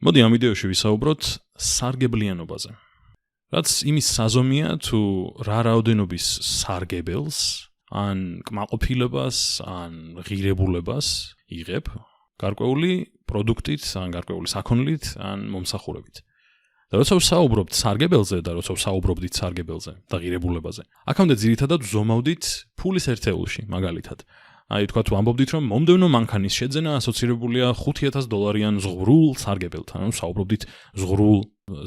მოდი ამ ვიდეოში ვისაუბროთ სარგებლიანობაზე. რაც იმის საზომია თუ რა რაოდენობის სარგებელს, ან კმაყოფილებას, ან ღირებულებას იღებ გარკვეული პროდუქტით, ან გარკვეული საქონლით, ან მომსახურებით. და როცა ვსაუბრობთ სარგებელზე და როცა ვსაუბრობდით სარგებელზე და ღირებულებაზე, აქამდე ძირითადად ვზომავდით ფულის ერთეულში, მაგალითად. აი თქვა თუ ამბობდით რომ მომდევნო მანქანის შეძენა ასოცირებულია $5,000 ზღვრულ სარგებელთან, ანუ ვსაუბრობდით ზღვრულ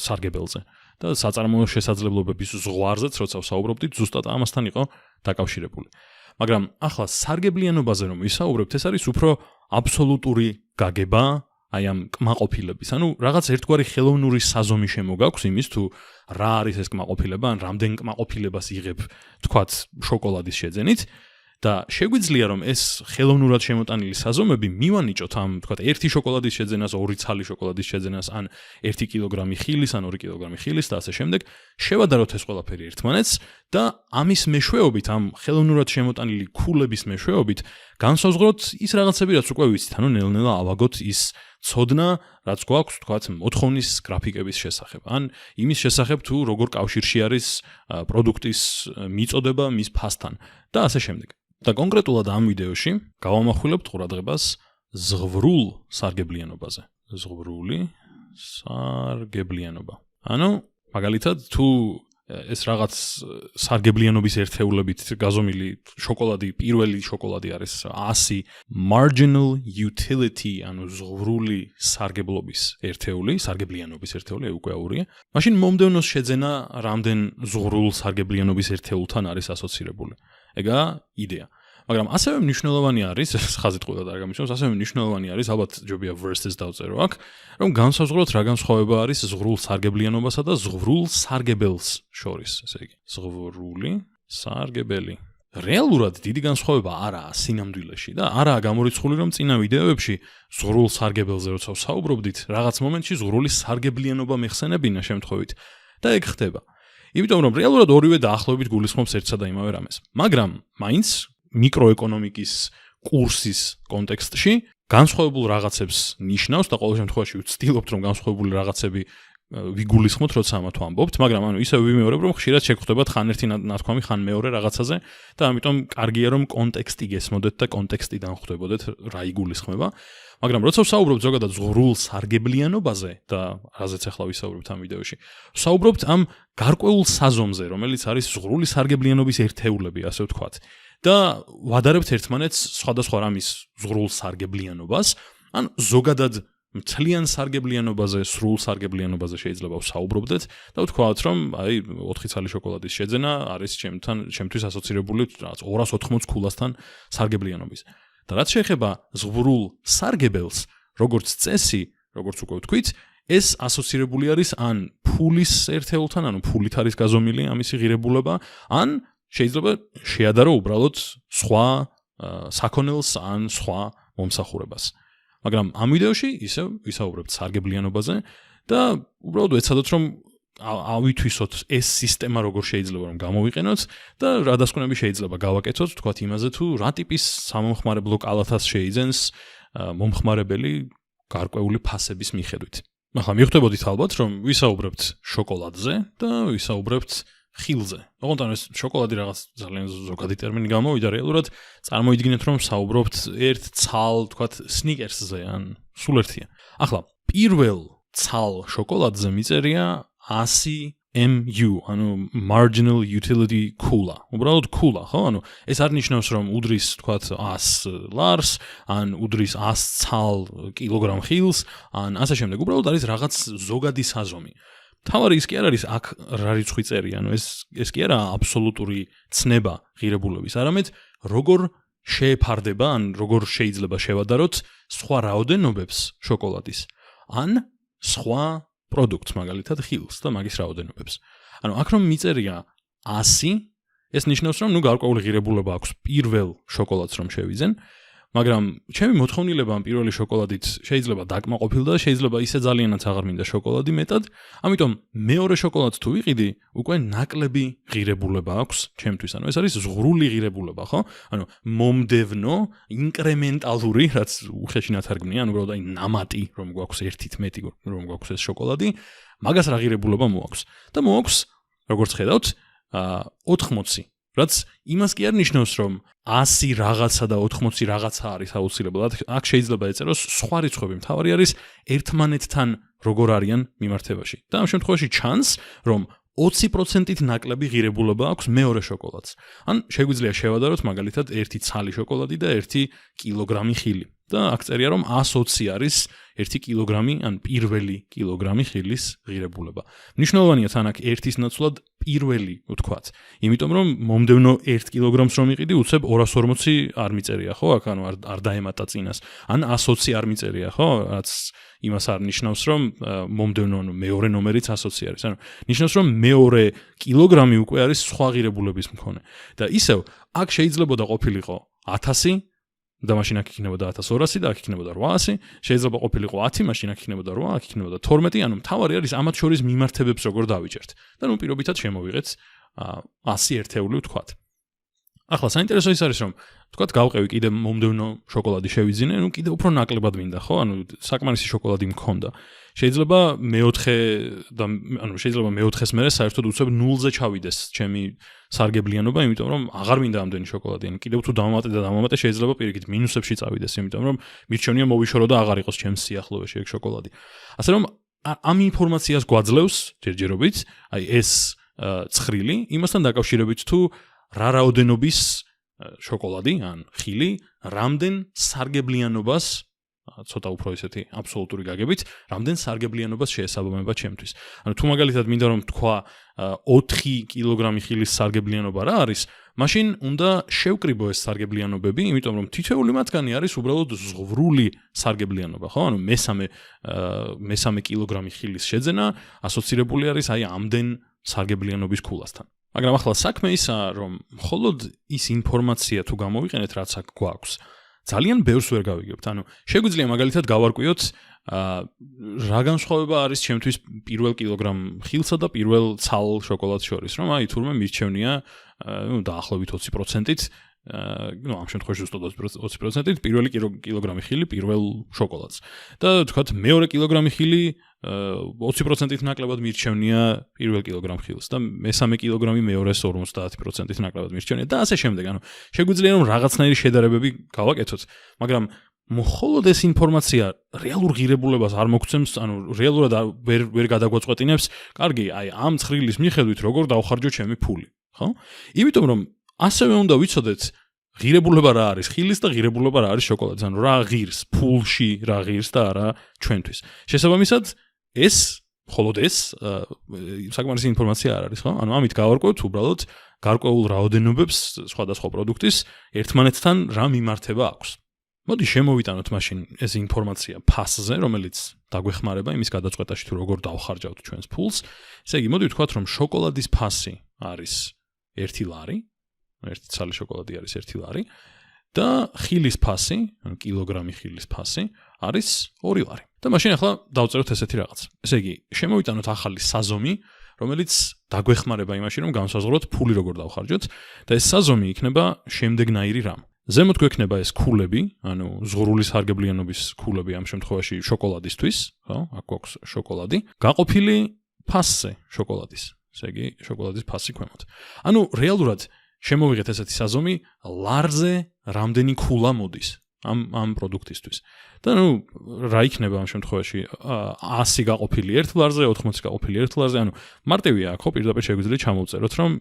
სარგებელზე. და საწარმოო შესაძლებლობების ზღვარზეც როცა ვსაუბრობდით, ზუსტად ამასთან იყო დაკავშირებული. მაგრამ ახლა სარგებლიანობაზე რომ ვისაუბრებთ, ეს არის უფრო აბსოლუტური გაგება, აი ამ კმაყოფილების. ანუ რაღაც ერთგვარი ხელოვნური საზომი შემოგაქვს იმის თუ რა არის ეს კმაყოფილება, ან რამდენ კმაყოფილებას იღებ, თქვათ, შოკოლადის შეძენით. და შეგვიძლია რომ ეს ხელოვნურად შემოტანილი საზომები მივანიჭოთ ამ თქვათ 1 შოკოლადის შეძენას, 2 ცალი შოკოლადის შეძენას, ან 1 კილოგრამი ხილის, ან 2 კილოგრამი ხილის და ასე შემდეგ, შევადაროთ ეს ყველაფერი ერთმანეთს და ამის მეშვეობით, ამ ხელოვნურად შემოტანილი ქულების მეშვეობით განსაზღვროთ ის რაღაცები, რაც უკვე ვიცით, ანუ ნელ-ნელა ავაგოთ ის ცოდნა, რაც გვაქვს თქვათ მოთხოვნის გრაფიკების შესახებ, ან იმის შესახებ თუ როგორ კავშირში არის პროდუქტის მიწოდება მის ფასთან და ასე შემდეგ. და კონკრეტულად ამ ვიდეოში გავამახვილებთ ყურადღებას ზღვრულ სარგებლიანობაზე. ზღვრული სარგებლიანობა. ანუ მაგალითად თუ ეს რაღაც სარგებლიანობის ერთეულებით გაზომილი შოკოლადი, პირველი შოკოლადი არის 100 marginal utility, ანუ ზღვრული სარგებლობის ერთეული, სარგებლიანობის ერთეული, უკვე აურია. მაშინ მომდევნოს შეძენა რამდენ ზღვრულ სარგებლიანობის ერთეულთან არის ასოცირებული. ეგაა იდეა. მაგრამ ასევე მნიშვნელოვანი არის, ხაზით ყოლად არ გამიშნავს, ასევე მნიშვნელოვანი არის, ალბათ ჯობია verses დავწერო აქ, რომ განსაზღვროთ რა განსხვავება არის ზღვრულ სარგებლიანობასა და ზღვრულ სარგებელს შორის, ესე იგი. ზღვრული სარგებელი. რეალურად დიდი განსხვავება არაა სინამდვილეში და არაა გამორიცხული, რომ წინა ვიდეოებში ზღვრულ სარგებელზე როცა ვსაუბრობდით, რაღაც მომენტში ზღვრული სარგებლიანობა მეხსენებინა შემთხვევით და ეგ ხდება. იმიტომ რომ რეალურად ორივე დაახლოებით გულისხმობს ერთსა და იმავე რამეს. მაგრამ მაინც მიკროეკონომიკის კურსის კონტექსტში განსხვავებულ რაღაცებს ნიშნავს და ყოველ შემთხვევაში ვცდილობთ რომ განსხვავებული რაღაცები ვიგულისხმოთ, როცა ამათ ვამბობთ, მაგრამ ანუ ისევ ვიმეორებ, რომ ხშირად შეგხვდებათ ხან ერთი ნათქვამი, ხან მეორე რაღაცაზე და ამიტომ კარგია რომ კონტექსტი გესმოდეთ და კონტექსტიდან ხვდებოდეთ რა იგულისხმება. მაგრამ როცა ვსაუბრობთ ზოგადად ზღვრულ სარგებლიანობაზე და რაზეც ახლა ვისაუბრებთ ამ ვიდეოში, ვსაუბრობთ ამ გარკვეულ საზომზე, რომელიც არის ზღვრული სარგებლიანობის ერთეულები, ასე ვთქვათ. და ვადარებთ ერთმანეთს სხვადასხვა რამის ზღვრულ სარგებლიანობას, ან ზოგადად მთლიან სარგებლიანობაზე, სრულ სარგებლიანობაზე შეიძლება ვსაუბრობდეთ და ვთქვათ, რომ აი 4 ცალი შოკოლადის შეძენა არის ჩემთვის ასოცირებული რაღაც 280 ქულასთან სარგებლიანობის. და რაც შეეხება ზღვრულ სარგებელს, როგორც წესი, როგორც უკვე ვთქვით, ეს ასოცირებული არის ან ფულის ერთეულთან, ანუ ფულით არის გაზომილი ამისი ღირებულება, ან შეიძლება შეადარო უბრალოდ სხვა საქონელს ან სხვა მომსახურებას. მაგრამ ამ ვიდეოში ისევ ვისაუბრებთ სარგებლიანობაზე და უბრალოდ ვეცადოთ რომ ავითვისოთ ეს სისტემა როგორ შეიძლება რომ გამოვიყენოთ და რა დასკვნები შეიძლება გავაკეთოთ, თქვათ იმაზე თუ რა ტიპის სამომხმარებლო კალათას შეიძენს მომხმარებელი გარკვეული ფასების მიხედვით. ახლა მიხვდებოდით ალბათ რომ ვისაუბრებთ შოკოლადზე და ვისაუბრებთ ხილზე. ოღონდ ანუ ეს შოკოლადი რაღაც ძალიან ზოგადი ტერმინი გამოვიდა, რეალურად წარმოიდგინეთ რომ საუბრობთ ერთ ცალ, თქვათ, სნიკერსზე ან სულ ერთია. ახლა პირველ ცალ შოკოლადზე მიწერია 100 MU, ანუ marginal utility kula. უბრალოდ kula, ხო? ანუ ეს არ ნიშნავს რომ უდრის, თქვათ, 100 ლარს, ან უდრის 100 ცალ კილოგრამ ხილს, ან ასე შემდეგ. უბრალოდ არის რაღაც ზოგადი საზომი. თავარი ის კი არ არის აქ რა რიცხვი წერია, ანუ ეს კი არა აბსოლუტური ცნება ღირებულების, არამედ როგორ შეეფარდება, ან როგორ შეიძლება შევადაროთ სხვა რაოდენობებს შოკოლადის, ან სხვა პროდუქტს, მაგალითად ხილს და მაგის რაოდენობებს. ანუ აქ რომ მიწერია 100, ეს ნიშნავს რომ ნუ გარკვეული ღირებულება აქვს პირველ შოკოლადს რომ შევიძენ, მაგრამ ჩემი მოთხოვნილება ამ პირველი შოკოლადით შეიძლება დაკმაყოფილდა, შეიძლება ისე ძალიანაც აღარ მინდა შოკოლადი მეტად, ამიტომ მეორე შოკოლადს თუ ვიყიდი, უკვე ნაკლები ღირებულება აქვს ჩემთვის. ეს არის ზღვრული ღირებულება, ხო? მომდევნო, ინკრემენტალური, რაც უხეში ნათარგმნია, უბრალოდ ნამატი, რომ გვაქვს ერთით მეტი, რომ გვაქვს ეს შოკოლადი, მაგას რა ღირებულება მოაქვს. და მოაქვს, როგორც ხედავთ, 80. რაც იმას კი არ ნიშნავს, რომ 100 რაღაცა და 80 რაღაცა არის აუცილებლად. აქ შეიძლება ეწეროს სხვა რიცხვები. მთავარი არის ერთმანეთთან როგორ არიან მიმართებაში. და ამ შემთხვევაში ჩანს, რომ 20%-ით ნაკლები ღირებულება აქვს მეორე შოკოლადს. ან შეგვიძლია შევადაროთ მაგალითად 1 ცალი შოკოლადი და 1 კილოგრამი ხილი. და აქ წერია, რომ 120 არის 1 კილოგრამი, ან პირველი კილოგრამი ხილის ღირებულება. მნიშვნელოვანია თან აქ 1-ის ნაცვლად პირველი ვთქვათ. იმიტომ რომ მომდევნო 1 კილოგრამს რომ იყიდი, უცებ 240 არ მიწერია, ხო? აქ არ დაემატა წინას. ან 120 არ მიწერია, ხო? რაც იმას არ ნიშნავს, რომ მომდევნო მეორე ნომერიც 120 არის. ნიშნავს, რომ მეორე კილოგრამი უკვე არის სხვა ღირებულების მქონე. და ისევ აქ შეიძლებოდა ყოფილიყო 1000 და მაშინ აქ იქნებოდა 1200 და აქ იქნებოდა 800, შეიძლება ყოფილიყო 10, მაშინ აქ იქნებოდა 8, აქ იქნებოდა 12, მთავარი არის ამათ შორის მიმართებებს როგორ დავიჭერთ. და პირობითად შემოვიღეთ 100 ერთეული ვთქვათ. ახლა საინტერესო ის არის, რომ ვთქვათ გავყევი კიდე მომდევნო შოკოლადი შევიძინე, კიდე უფრო ნაკლებად მინდა, ხო? საკმარისი შოკოლადი მქონდა. შეიძლება მეოთხე და შეიძლება მეოთხეს მერე საერთოდ უცებ 0-ზე ჩავიდეს ჩემი სარგებლიანობა, იმიტომ რომ აღარ მინდა ამდენი შოკოლადი. კიდევ თუ დავამატე შეიძლება პირიქით მინუსებში წავიდეს, იმიტომ რომ მირჩევნია მოვიშორო და აღარ იყოს ჩემს სიახლოვეში ეგ შოკოლადი. ასე რომ ამ ინფორმაციას გვაძლევს ჯერჯერობით, ეს ცხრილი იმასთან დაკავშირებით თუ რა რაოდენობის შოკოლადი ან ხილი რამდენ სარგებლიანობას ცოტა უფრო ისეთი აბსოლუტური გაგებით, რამდენ სარგებლიანობას შეესაბამება ჩემთვის. თუ მაგალითად მინდა რომ თქვა 4 კილოგრამი ხილის სარგებლიანობა რა არის, მაშინ უნდა შევკრიბო ეს სარგებლიანობები, იმიტომ რომ თითოეული მათგანი არის უბრალოდ ზღვრული სარგებლიანობა, ხო? მესამე კილოგრამი ხილის შეძენა ასოცირებული არის ამდენ სარგებლიანობის ქულასთან. მაგრამ ახლა საქმე ისაა, რომ მხოლოდ ის ინფორმაცია თუ გამოვიყენეთ, რაც აქ გვაქვს, ძალიან ბევრს ვერ გავიგებთ. შეგვიძლია მაგალითად გავარკვიოთ, რა განსხვავება არის ჩემთვის პირველ კილოგრამ ხილსა და პირველ ცალ შოკოლადს შორის, რომ თურმე მირჩევნია დაახლოებით 20%-ით, ამ შემთხვევაში ზუსტად 20%-ით პირველი კილოგრამი ხილი პირველ შოკოლადს. და თქვათ მეორე კილოგრამი ხილი 20%-ით ნაკლებად მირჩევნია პირველ კილოგრამ ხილს და მესამე კილოგრამი მეორეს 50%-ით ნაკლებად მირჩევნია და ასე შემდეგ. შეგვიძლია რომ რაღაცნაირი შედარებები გავაკეთოთ, მაგრამ მხოლოდ ეს ინფორმაცია რეალურ ღირებულებას არ მოგცემს, რეალურად ვერ გადაგვაწყვეტინებს, კარგი, ამ ცხრილის მიხედვით როგორ დავხარჯო ჩემი ფული, ხო? იმიტომ რომ ასევე უნდა ვიცოდეთ ღირებულება რა არის ხილის და ღირებულება რა არის შოკოლადის, რა ღირს ფულში, რა ღირს და არა ჩვენთვის. შესაბამისად, მხოლოდ ეს საკმარისი ინფორმაცია არ არის, ხო? ამით გავარკვევთ უბრალოდ გარკვეულ რაოდენობებს სხვადასხვა პროდუქტის ერთმანეთთან რა მიმართება აქვს. მოდი შემოვიტანოთ მაშინ ეს ინფორმაცია ფასზე, რომელიც დაგვეხმარება იმის გადაწყვეტაში თუ როგორ დავხარჯავთ ჩვენს ფულს. ესე იგი, მოდი ვთქვათ, რომ შოკოლადის ფასი არის 1 ლარი, 1 ცალი შოკოლადი არის 1 ლარი და ხილის ფასი, კილოგრამი ხილის ფასი არის 2 ლარი. და მაშინ ახლა დავწეროთ ესეთი რაღაც. ესე იგი, შემოვიტანოთ ახალი საზომი, რომელიც დაგვეხმარება იმაში, რომ განსაზღვროთ ფული როგორ დავხარჯოთ და ეს საზომი იქნება შემდეგნაირი რამ. ზემოთ გვექნება ეს ქულები, ზღვრული სარგებლიანობის ქულები ამ შემთხვევაში შოკოლადისთვის, ხო? აქ გვაქვს შოკოლადი, გაყოფილი ფასზე შოკოლადის. ესე იგი, შოკოლადის ფასი ქვემოთ. რეალურად შემოვიღეთ ესეთი საზომი, ლარზე რამდენი ქულა მოდის ამ პროდუქტისთვის. და რა იქნება ამ შემთხვევაში 100 გაყოფილი 1 ლარზე, 80 გაყოფილი 1 ლარზე, მარტივია აქ, ხო, პირდაპირ შეგვიძლია ჩამოვწეროთ, რომ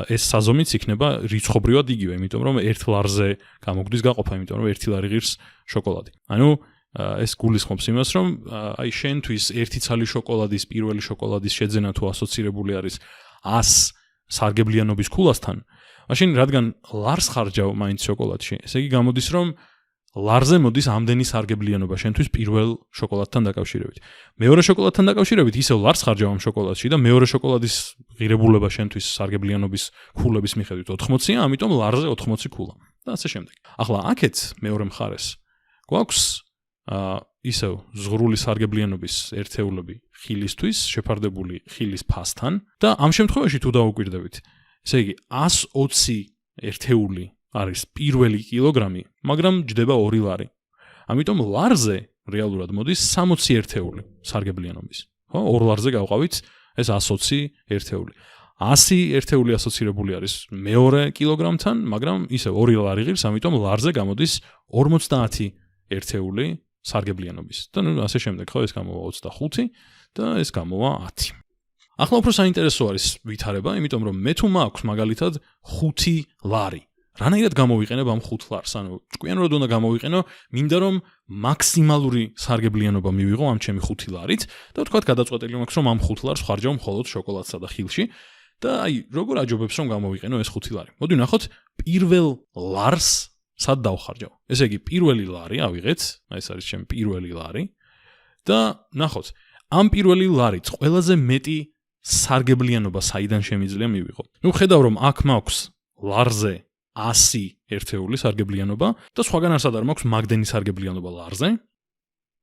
ეს საზომიც იქნება რიცხობრივად იგივე, იმიტომ რომ 1 ლარზე გამოგვდის გაყოფა, იმიტომ რომ 1 ლარი ღირს შოკოლადი. ეს გულისხმობს იმას, რომ შენთვის 1 ცალი შოკოლადის, პირველი შოკოლადის შეძენა თუ ასოცირებული არის 100 სარგებლიანობის ქულასთან, მაშინ რადგან ლარს ხარჯავ მაინც შოკოლადში, ესე იგი გამოდის, რომ ლარზე მოდის ამდენი სარგებლიანობა შენთვის პირველ შოკოლადთან დაკავშირებით. მეორე შოკოლადთან დაკავშირებით ისევ ლარს ხარჯავ ამ შოკოლადში და მეორე შოკოლადის ღირებულება შენთვის სარგებლიანობის ქულების მიხედვით 80-ია, ამიტომ ლარზე 80 ქულა. და ასე შემდეგ. ახლა აქეთ მეორე მხარეს გვაქვს ისევ ზღვრული სარგებლიანობის ერთეულები ხილისთვის, შეფარდებული ხილის ფასთან და ამ შემთხვევაში თუ დაუკვირდებით, ესე იგი 120 ერთეული არის პირველი კილოგრამი, მაგრამ ჯდება 2 ლარი. ამიტომ ლარზე რეალურად მოდის 60 ერთეული სარგებლიანობის. ხო, 2 ლარზე გავყავით ეს 120 ერთეული. 100 ერთეული ასოცირებული არის მეორე კილოგრამთან, მაგრამ ისევ 2 ლარი ღირს, ამიტომ ლარზე გამოდის 50 ერთეული სარგებლიანობის. და ნუ ასე შემდეგ, ხო, ეს გამოვა 25 და ეს გამოვა 10. ახლა უფრო საინტერესო არის ვითარება, იმიტომ რომ მე თუ მაქვს მაგალითად 5 ლარი. რანაირად გამოვიყენებ ამ 5 ლარს? ანუ ჭკვიანურად უნდა გამოვიყენო, მინდა რომ მაქსიმალური სარგებლიანობა მივიღო ამ ჩემი 5 ლარით და ვთქვათ გადაწყვეტილი მაქვს რომ ამ 5 ლარს ხარჯავ მხოლოდ შოკოლადსა და ხილში და აი როგორ აჯობებს რომ გამოვიყენო ეს 5 ლარი. მოდი ვნახოთ პირველ ლარს სად დავხარჯავ. ესე იგი პირველი ლარი ავიღეთ, ეს არის ჩემი პირველი ლარი და ვნახოთ ამ პირველი ლარით ყველაზე მეტი სარგებლიანობა საიდან შემიძლია მივიღო. ნუ ხედავ რომ აქ მაქვს ლარზე 100 ერთეული სარგებლიანობა და სხვაგან არსად არ მაქვს მაგდენი სარგებლიანობა ლარზე.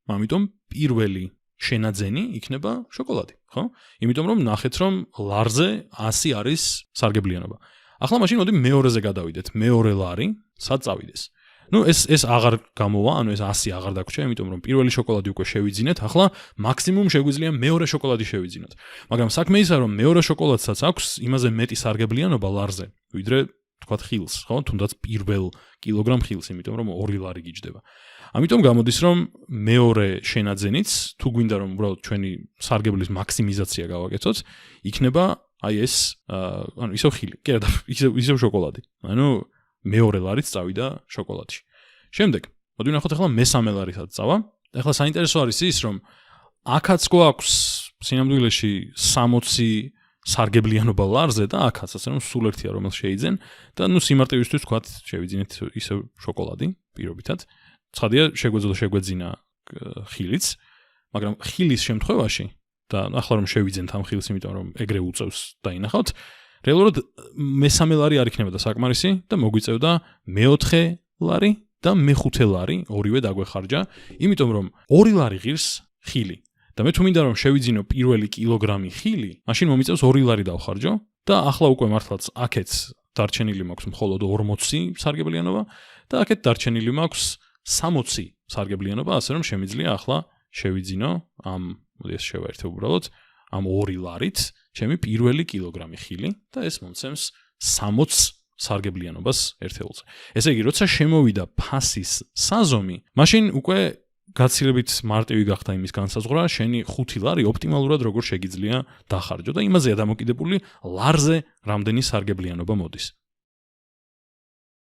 ამიტომ პირველი შენაძენი იქნება შოკოლადი, ხო? იმიტომ რომ ნახეთ რომ ლარზე 100 არის სარგებლიანობა. ახლა მაშინ მოდი მეორეზე გადავიდეთ. მეორე ლარი სად წავიდეს? ნუ ეს აღარ გამოვა, ანუ ეს 100 აღარ დაგვრჩა, იმიტომ რომ პირველი შოკოლადი უკვე შევიძინეთ, ახლა მაქსიმუმ შეგვიძლია მეორე შოკოლადი შევიძინოთ. მაგრამ საქმე ისაა რომ მეორე შოკოლადსაც აქვს იმაზე მეტი სარგებლიანობა ლარზე, ვიდრე თქვათ ხილს, ხო? თუნდაც პირველ კილოგრამ ხილს, იმიტომ რომ 2 ლარი გიჯდება. ამიტომ გამოდის რომ მეორე შენაძენიც, თუ გვინდა რომ უბრალოდ ჩვენი სარგებლის მაქსიმიზაცია გავაკეთოთ, იქნება აი ეს, ანუ ისევ ხილი, კი არა, ისევ შოკოლადი. ანუ მეორე ლარიც წავიდა შოკოლადში. შემდეგ, მოდი ვნახოთ ახლა მესამე ლარი სად წავა. ახლა საინტერესო არის ის, რომ აქაც გვაქვს სინამდვილეში 60 სარგებლიანობა ლარზე და აქაც ასე რომ სულ ერთია რომელიც შეიძენ და ნუ სიმარტივისთვის თქვათ შევიძინეთ ისევ შოკოლადი პირობითად. ცხადია შეგვეძინა ხილიც, მაგრამ ხილის შემთხვევაში და ახლა რომ შევიძენთ ამ ხილს, იმიტომ რომ ეგრე უწევს დაინახავთ, რეალურად მესამე ლარი არ იქნება და საკმარისი და მოგვიწევდა მეოთხე ლარი და მეხუთე ლარი, ორივე დაგვეხარჯა, იმიტომ რომ 2 ლარი ღირს ხილი. და მე თუ მინდა რომ შევიძინო პირველი კილოგრამი ხილი, მაშინ მომიწევს 2 ლარი დავხარჯო და ახლა უკვე მართლაც აქეთ დარჩენილი მაქვს მხოლოდ 40 სარგებლიანობა და აქეთ დარჩენილი მაქვს 60 სარგებლიანობა, ასე რომ შემიძლია ახლა შევიძინო ამ, მოდი ეს შევაერთებ უბრალოდ, ამ 2 ლარით ჩემი პირველი კილოგრამი ხილი და ეს მომცემს 60 სარგებლიანობას ერთეულზე. ესე იგი, როცა შემოვიდა ფასის საზომი, მაშინ უკვე გაცილებით მარტივი გახდა იმის განსაზღვრა, შენი 5 ლარი ოპტიმალურად როგორ შეგიძლია დახარჯო და იმაზეა დამოკიდებული ლარზე რამდენი სარგებლიანობა მოდის.